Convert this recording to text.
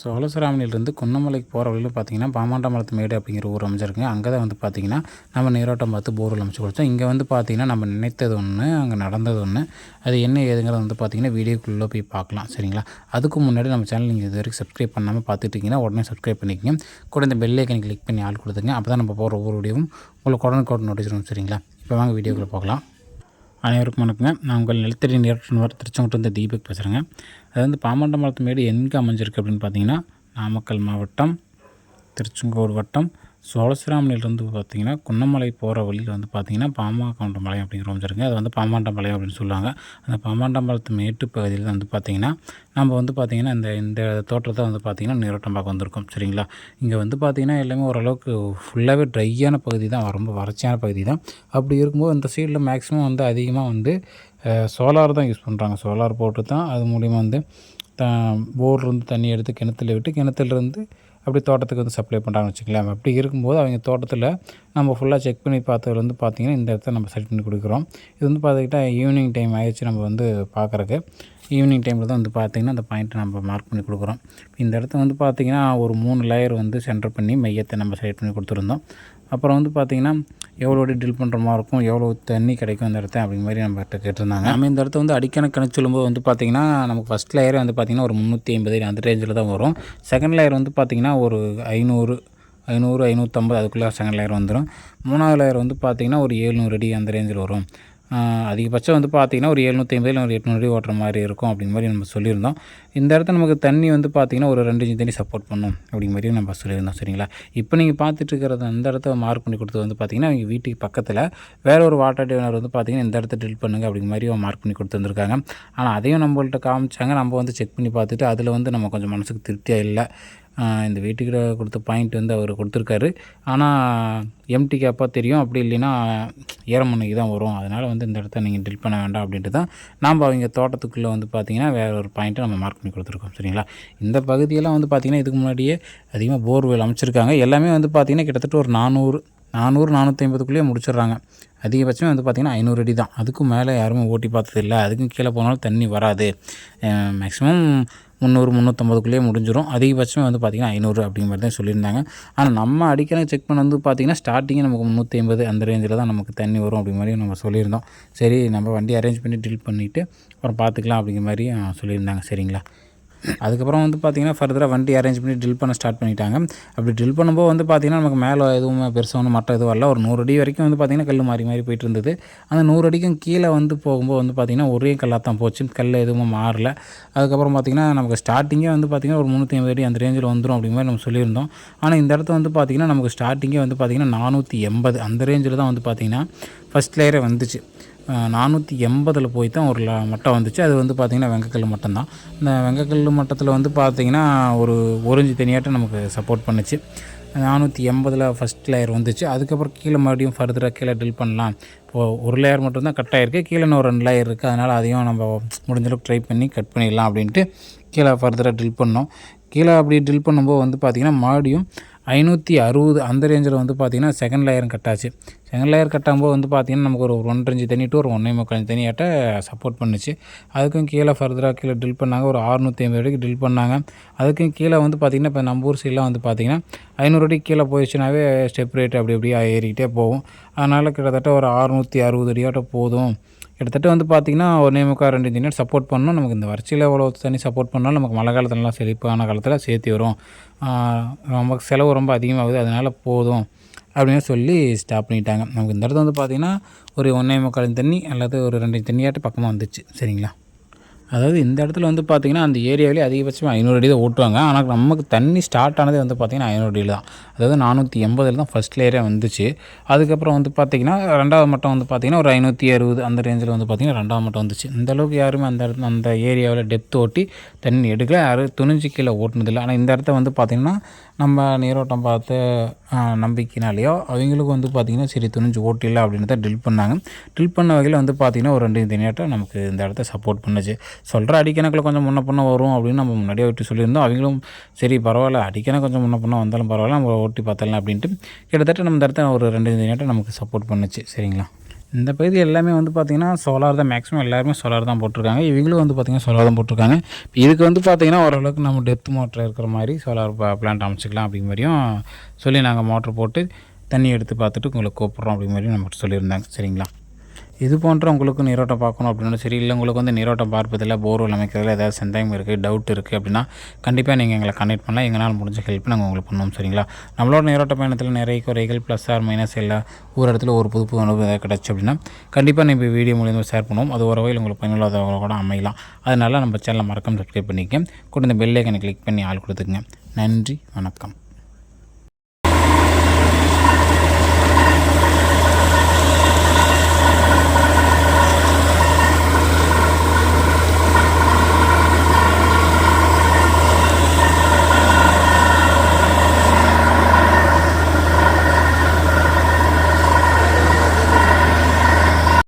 சோழசிராமணிலிருந்து குன்னமலைக்கு போகிற வழியில் பார்த்தீங்கன்னா பாமாண்டமலத்து மேடு அப்படிங்கிற ஊர் அமைச்சிருக்குங்க. அங்கே தான் வந்து பார்த்திங்கன்னா நம்ம நீரோட்டம் பார்த்து போர்வெல் அமைச்சு கொடுத்தோம். இங்கே வந்து பார்த்திங்கன்னா நம்ம நினைத்தது ஒன்று, அங்கே நடந்தது ஒன்று. அது என்ன ஏதுங்கிறத வந்து பார்த்திங்கன்னா வீடியோக்குள்ளே போய் பார்க்கலாம். சரிங்களா? அதுக்கு முன்னாடி நம்ம சேனல் நீங்கள் இது வரைக்கும் சப்ஸ்கிரைப் பண்ணாமல் பார்த்துட்டிங்கன்னா உடனே சப்ஸ்கிரைப் பண்ணிக்கங்க. கூட இந்த பெல் ஐக்கனை கிளிக் பண்ணி ஆள் கொடுத்துங்க. அப்போ தான் நம்ம போகிற ஒவ்வொரு வீடியோவும் உங்களுக்கு உடனுக்குடன் நோட்டீஸ் வரும். சரிங்களா? இப்போ வாங்க வீடியோக்குள்ளே போகலாம். அனைவருக்கும் வணக்கங்க. நான் உங்கள் நிலத்தடி நீரோட்டம் திருச்செங்கோட்டிலிருந்து தீபக் பேசுகிறேங்க. அது வந்து பாமாண்டமலத்து மேடு எங்கே அமைஞ்சிருக்கு அப்படின்னு பார்த்தீங்கன்னா, நாமக்கல் மாவட்டம், திருச்செங்கோடு வட்டம், சோழசிராமணிலிருந்து பார்த்திங்கன்னா குன்னமலை போகிற வழியில் வந்து பார்த்திங்கன்னா பாமாகவுண்டமலை அப்படிங்கிற அமைஞ்சிருங்க. அது வந்து பாமாண்டமலை அப்படின்னு சொல்லுவாங்க. அந்த பாமாண்டமலத்து மேட்டு பகுதியில் வந்து பார்த்திங்கன்னா நம்ம வந்து பார்த்திங்கன்னா இந்த தோட்டத்தை வந்து பார்த்திங்கன்னா நீரோட்டம் பார்க்க வந்திருக்கோம். சரிங்களா? இங்கே வந்து பார்த்திங்கன்னா எல்லாமே ஓரளவுக்கு ஃபுல்லாகவே ட்ரையான பகுதி தான், ரொம்ப வறட்சியான பகுதி தான். அப்படி இருக்கும்போது இந்த சைடில் மேக்ஸிமம் வந்து அதிகமாக வந்து சோலார் தான் யூஸ் பண்ணுறாங்க. சோலார் போட்டு தான் அது மூலிமா வந்து போர்லேருந்து தண்ணி எடுத்து கிணத்துல விட்டு கிணத்துலேருந்து அப்படி தோட்டத்துக்கு வந்து சப்ளை பண்ணுறாங்கன்னு வச்சுக்கலாம். அப்படி இருக்கும்போது அவங்க தோட்டத்தில் நம்ம ஃபுல்லாக செக் பண்ணி பார்த்ததுல வந்து பார்த்திங்கன்னா இந்த இடத்த நம்ம செட் பண்ணி கொடுக்குறோம். இது வந்து பார்த்துக்கிட்டா ஈவினிங் டைம் ஆகிடுச்சு நம்ம வந்து பார்க்குறக்கு. ஈவினிங் டைமில் தான் வந்து பார்த்திங்கன்னா அந்த பாயிண்ட்டை நம்ம மார்க் பண்ணி கொடுக்குறோம். இந்த இடத்த வந்து பார்த்திங்கன்னா ஒரு 3 லேயர் வந்து சென்டர் பண்ணி மையத்தை நம்ம செலக்ட் பண்ணி கொடுத்துருந்தோம். அப்புறம் வந்து பார்த்திங்கன்னா எவ்வளோ ட்ரில் பண்ணுற மாதிரி இருக்கும், எவ்வளோ தண்ணி கிடைக்கும் இந்த இடத்த அப்படிங்கிற மாதிரி நம்மகிட்ட கேட்டிருந்தாங்க. நம்ம இந்த இடத்த வந்து அடிக்கணக்கு சொல்லும்போது வந்து பார்த்திங்கன்னா நமக்கு ஃபஸ்ட் லேயர் வந்து பார்த்திங்கன்னா ஒரு 350 அந்த ரேஞ்சில் தான் வரும். செகண்ட் லேயர் வந்து பார்த்திங்கன்னா ஒரு 500 550 அதுக்குள்ளே செகண்ட் லேயர் வந்துடும். மூணாவது லேயர் வந்து பார்த்திங்கன்னா ஒரு 700 அடி அந்த ரேஞ்சில் வரும். அதிகபட்சம் வந்து பார்த்திங்கன்னா ஒரு 750 ஒரு 800 அடி ஓட்டுற மாதிரி இருக்கும் அப்படிங்கிற மாதிரி நம்ம சொல்லியிருந்தோம். இந்த இடத்த நமக்கு தண்ணி வந்து பார்த்திங்கன்னா ஒரு 2 இன்ச் தண்ணி சப்போர்ட் பண்ணும் அப்படிங்கிற மாதிரி நம்ம சொல்லியிருந்தோம். சரிங்களா? இப்போ நீங்கள் பார்த்துட்டு இருக்கிறது அந்த இடத்த மார்க் பண்ணி கொடுத்தது வந்து பார்த்திங்கன்னா அவங்க வீட்டுக்கு பக்கத்தில் வேறு ஒரு வாட்டர் டிவைனர் வந்து பார்த்திங்கன்னா இந்த இடத்த ட்ரில் பண்ணுங்க அப்படிங்கிற மாதிரி மார்க் பண்ணி கொடுத்துருந்துருக்காங்க. ஆனால் அதையும் நம்மள்கிட்ட காமிச்சாங்க. நம்ம வந்து செக் பண்ணி பார்த்துட்டு அதில் வந்து நம்ம கொஞ்சம் மனசுக்கு திருப்தியாக இல்லை. இந்த வீட்டுக்கிட்ட கொடுத்த பாயிண்ட் வந்து அவர் கொடுத்துருக்காரு. ஆனால் எம்டி கேப்பாக தெரியும், அப்படி இல்லைன்னா ஈரமண்ணுக்கு தான் வரும். அதனால் வந்து இந்த இடத்த நீங்கள் ட்ரில் பண்ண வேண்டாம் அப்படின்ட்டு தான் நாம் அவங்க தோட்டத்துக்குள்ளே வந்து பார்த்திங்கன்னா வேறு ஒரு பாயிண்ட்டை நம்ம மார்க் பண்ணி கொடுத்துருக்கோம். சரிங்களா? இந்த பகுதியெல்லாம் வந்து பார்த்திங்கன்னா இதுக்கு முன்னாடியே அதிகமாக போர்வெல் அமைச்சிருக்காங்க. எல்லாமே வந்து பார்த்திங்கன்னா கிட்டத்தட்ட ஒரு 450 முடிச்சிடுறாங்க. அதிகபட்சம் வந்து பார்த்திங்கன்னா 500 அடி தான். அதுக்கும் மேலே யாருமே ஓட்டி பார்த்ததில்லை. அதுக்கும் கீழே போனாலும் தண்ணி வராது. மேக்ஸிமம் 350 முடிஞ்சிடும். அதிகபட்சம் வந்து பார்த்திங்கன்னா 500 அப்படிங்கிற மாதிரி தான் சொல்லியிருந்தாங்க. ஆனால் நம்ம அடிக்கடி செக் பண்ண வந்து பார்த்திங்கன்னா ஸ்டார்டிங்கே நமக்கு 350 அந்த ரேஞ்சில் தான் நமக்கு தண்ணி வரும் அப்படிங்கிற மாதிரி நம்ம சொல்லியிருந்தோம். சரி, நம்ம வண்டி அரேஞ்ச் பண்ணி ட்ரில் பண்ணிவிட்டு அப்புறம் பார்த்துக்கலாம் அப்படிங்கிற மாதிரி சொல்லியிருந்தாங்க. சரிங்களா? அதுக்கப்புறம் வந்து பார்த்திங்கன்னா ஃபர்தராக வண்டி அரேஞ்ச் பண்ணி ட்ரில் பண்ண ஸ்டார்ட் பண்ணிட்டாங்க. அப்படி ட்ரில் பண்ணும்போது வந்து பார்த்திங்கன்னா நமக்கு மேலே எதுவும் பெருசாக ஒன்றும் மட்டம் எதுவும் வரல. ஒரு 100 அடி வரைக்கும் வந்து பார்த்திங்கன்னா கல் மாறி போயிட்டு இருந்தது. அந்த 100 அடிக்கும் கீழே வந்து போகும்போது வந்து பார்த்திங்கன்னா ஒரே கல்லாக தான் போச்சு. கல் எதுவும் மாறல. அதுக்கப்புறம் பார்த்திங்கன்னா நமக்கு ஸ்டார்டிங்கே வந்து பார்த்திங்கன்னா ஒரு 350 அடி அந்த ரேஞ்சில் வந்துடும் அப்படிங்கிற மாதிரி நம்ம சொல்லியிருந்தோம். ஆனால் இந்த இடத்த வந்து பார்த்திங்கன்னா நமக்கு ஸ்டார்டிங்கே வந்து பார்த்திங்கன்னா 480 அந்த ரேஞ்சில் தான் வந்து பார்த்திங்கன்னா ஃபஸ்ட் லேயரே வந்துச்சு. 480 போய் தான் ஒரு மட்டம் வந்துச்சு. அது வந்து பார்த்திங்கன்னா வெங்கக்கல் மட்டம் தான். இந்த வெங்கக்கல் மட்டத்தில் வந்து பார்த்திங்கன்னா ஒரு இன்ச் தனியாட்டம் நமக்கு சப்போர்ட் பண்ணுச்சு. 480 ஃபஸ்ட் லேயர் வந்துச்சு. அதுக்கப்புறம் கீழே மறுபடியும் ஃபர்தராக கீழே ட்ரில் பண்ணலாம். இப்போது ஒரு லேயர் மட்டும்தான் கட் ஆகிருக்கு. கீழே இன்னும் 2 லேயர் இருக்குது. அதனால் அதையும் நம்ம முடிஞ்சளவுக்கு ட்ரை பண்ணி கட் பண்ணிடலாம் அப்படின்ட்டு கீழே ஃபர்தராக ட்ரில் பண்ணோம். கீழே அப்படி ட்ரில் பண்ணும்போது வந்து பார்த்திங்கன்னா மறுபடியும் 560 அந்த ரேஞ்சில் வந்து பார்த்திங்கன்னா செகண்ட் லேயரும் கட்டாச்சு. செகண்ட் லேயர் கட்டாகும்போது வந்து பார்த்திங்கன்னா நமக்கு ஒரு 1.5 இன்ச் தண்ணி டு ஒரு 1.25 இன்ச் தண்ணியாட்ட சப்போர்ட் பண்ணுச்சு. அதுக்கும் கீழே ஃபர்தராக கீழே ட்ரில் பண்ணாங்க. ஒரு 650 அடிக்கு ட்ரில் பண்ணாங்க. அதுக்கும் கீழே வந்து பார்த்திங்கன்னா இப்போ நம்ம ஊர் சைடெலாம் வந்து பார்த்திங்கன்னா 500 அடி கீழே போயிடுச்சுனாவே ஸ்டெப் ரேட் அப்படி அப்படியே ஏறிக்கிட்டே போகும். அதனால் கிட்டத்தட்ட ஒரு 660 அடியாட்ட போதும். கிட்டத்தட்ட வந்து பார்த்திங்கன்னா 1.25 2 இன்ச் சப்போர்ட் பண்ணணும். நமக்கு இந்த வறட்சியில் எவ்வளோ தண்ணி சப்போர்ட் பண்ணாலும் நமக்கு மழை காலத்துலலாம் செழிப்பான காலத்தில் சேர்த்து வரும். நமக்கு செலவு ரொம்ப அதிகமாகுது, அதனால் போதும் அப்படின்னு சொல்லி ஸ்டாப் பண்ணிட்டாங்க. நமக்கு இந்த இடத்துல வந்து பார்த்திங்கன்னா ஒரு 1.25 இன்ச் தண்ணி அல்லது ஒரு 2 இன்ச் தண்ணியாட்ட பக்கமாக வந்துச்சு. சரிங்களா? அதாவது இந்த இடத்துல வந்து பார்த்திங்கன்னா அந்த ஏரியாவிலே அதிகபட்சம் 500 அடி தான் ஓட்டுவாங்க. ஆனால் நமக்கு தண்ணி ஸ்டார்ட் ஆனதே வந்து பார்த்திங்கன்னா 500 அடியில் தான். அதாவது 480 தான் ஃபஸ்ட் லேயரே வந்துச்சு. அதுக்கப்புறம் வந்து பார்த்திங்கன்னா ரெண்டாவது மட்டம் வந்து பார்த்திங்கன்னா ஒரு 560 அந்த ரேஞ்சில் வந்து பார்த்திங்கன்னா ரெண்டாவது மட்டம் வந்துச்சு. இந்தளவுக்கு யாருமே அந்த ஏரியாவில் டெப்த் ஓட்டி தண்ணி எடுக்கல. யாரும் துணிஞ்சு கீழே ஓட்டுனதில்லை. ஆனால் இந்த இடத்த வந்து பார்த்திங்கன்னா நம்ம நீரோட்டம் பார்த்து நம்பிக்கைனாலேயோ அவங்களுக்கு வந்து பார்த்திங்கன்னா சரி துணிஞ்சு ஓட்டிடலாம் அப்படின்னு தான் ட்ரில் பண்ணாங்க. ட்ரில் பண்ண வகையில் வந்து பார்த்திங்கன்னா ஒரு 2 இன்ச் தண்ணியாட்டம் நமக்கு இந்த இடத்த சப்போர்ட் பண்ணுச்சு. சொல்கிற அடிக்கணக்கில் கொஞ்சம் முன்ன பண்ண வரும் அப்படின்னு நம்ம முன்னாடியே விட்டு சொல்லியிருந்தோம். அவங்களும் சரி பரவாயில்ல, அடிக்கணக்கு கொஞ்சம் முன்ன பண்ண வந்தாலும் பரவாயில்ல, நம்ம ஓட்டி பார்த்தலாம் அப்படின்ட்டு கிட்டத்தட்ட நம்ம இந்த இடத்த ஒரு 2 இன்ச் தண்ணியாட்டம் நமக்கு சப்போர்ட் பண்ணுச்சு. சரிங்களா? இந்த பகுதி எல்லாமே வந்து பார்த்திங்கன்னா சோலார் தான், மேக்ஸிமம் எல்லாருமே சோலார் தான் போட்டிருக்காங்க. இவங்களும் வந்து பார்த்திங்கன்னா சோலார் தான் போட்டிருக்காங்க. இதுக்கு வந்து பார்த்திங்கன்னா ஓரளவுக்கு நம்ம டெப்த் மோட்டர் இருக்கிற மாதிரி சோலார் பிளான்ட் அமைச்சிக்கலாம் அப்படிங்கிற மாதிரியும் சொல்லி நாங்கள் மோட்ரு போட்டு தண்ணி எடுத்து பார்த்துட்டு உங்களுக்கு கூப்பிட்றோம் அப்படிங்கிற மாதிரியும் நம்மகிட்ட சொல்லியிருந்தாங்க. சரிங்களா? இது போன்ற உங்களுக்கு நீரோட்டம் பார்க்கணும் அப்படின்னா சரி, இல்லை உங்களுக்கு வந்து நீரோட்டம் பார்ப்பதில் போர்வெல் அமைக்கிறதுல ஏதாவது சந்தேகம் இருக்குது, டவுட் இருக்குது அப்படின்னா கண்டிப்பாக நீங்கள் எங்களை கனெக்ட் பண்ணலாம். எங்களால் முடிஞ்ச ஹெல்ப் நாங்கள் உங்களுக்கு பண்ணுவோம். சரிங்களா? நம்மளோட நீரோட்ட பயணத்தில் நிறைய குறைகள் ப்ளஸ் ஆர் மைனஸ் இல்லை ஒரு இடத்துல ஒரு புது அனுபவம் ஏதாவது கிடச்சி அப்படின்னா கண்டிப்பாக நம்ம வீடியோ மூலியமாக ஷேர் பண்ணுவோம். அது ஒரு வகையில் உங்களுக்கு பயனுள்ளதாக கூட அமையலாம். அதனால் நம்ம சேனலை மறக்காம சப்ஸ்கிரைப் பண்ணிக்க கூட இந்த பெல் ஐக்கனை கிளிக் பண்ணி ஆள் கொடுத்துக்குங்க. நன்றி, வணக்கம்.